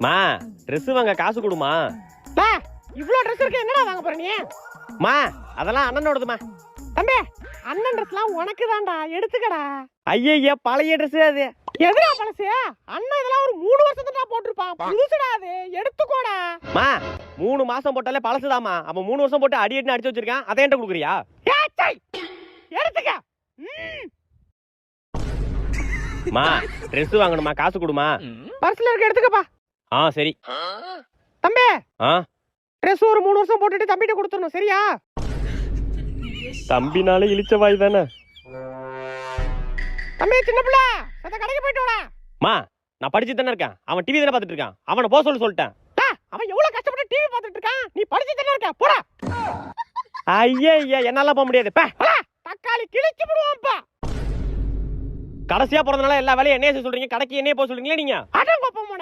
மா ட்ரெஸ் வாங்க காசு கொடுமா. இவ்ளோ ட்ரெஸ் இருக்கு, என்னடா வாங்க போற நீ? மா அதெல்லாம் அண்ணனோடதுமா. தம்பி, அண்ணன் ட்ரெஸ்லாம் உனக்கு தான்டா, எடுத்துக்கடா. ஐயா பழைய ட்ரெஸ் அது. எதுடா பழசு? அண்ணன் இதெல்லாம் ஒரு 3 வருஷத்துக்கு போட்டுருப்பான், புதுசுடா அது, எடுத்துக்கோடா. மா 3 மாசம் போட்டாலே பழசுதாமா. அப்ப 3 வருஷம் போட்டு அடி அடின்னு அடிச்சு வச்சிருக்கேன், அதை என்கிட்ட கொடுக்குறியா? எடுத்துக்க. மா ட்ரெஸ் வாங்கணுமா, காசு கொடுமா. பர்ஸ்ல இருக்க, எடுத்துக்கப்பா. சரி. தம்பி, ஆ ட்ரெஸ் ஒரு 3 வருஷம் போட்டுட்டு தம்பிட்ட கொடுத்துடணும், சரியா? தம்பினால இழிச்ச வாய் தானே. தம்பி, சின்ன பிள்ளை, அந்த கடைக்கு போயிட்டு வாடா. மா நான் படிச்சு தானே இருக்கேன், அவன் டிவி தானே பார்த்துட்டு இருக்கான், அவனை போக சொல்லிட்டேன். அவன் எவ்வளவு கஷ்டப்பட்டு டிவி பார்த்துட்டு இருக்கான், நீ படிச்சு தானே இருக்க, போடா. ஐயா என்னால போக முடியாது. தக்காளி கிழிச்சு விடுவான்ப்பா. கடைசியா பிறந்தனால எல்லா வேலையும் என்னைய சொல்றீங்க, கடைக்கு என்னைய போக சொல்றீங்களா நீங்க? அடங்கப்பா மோனே,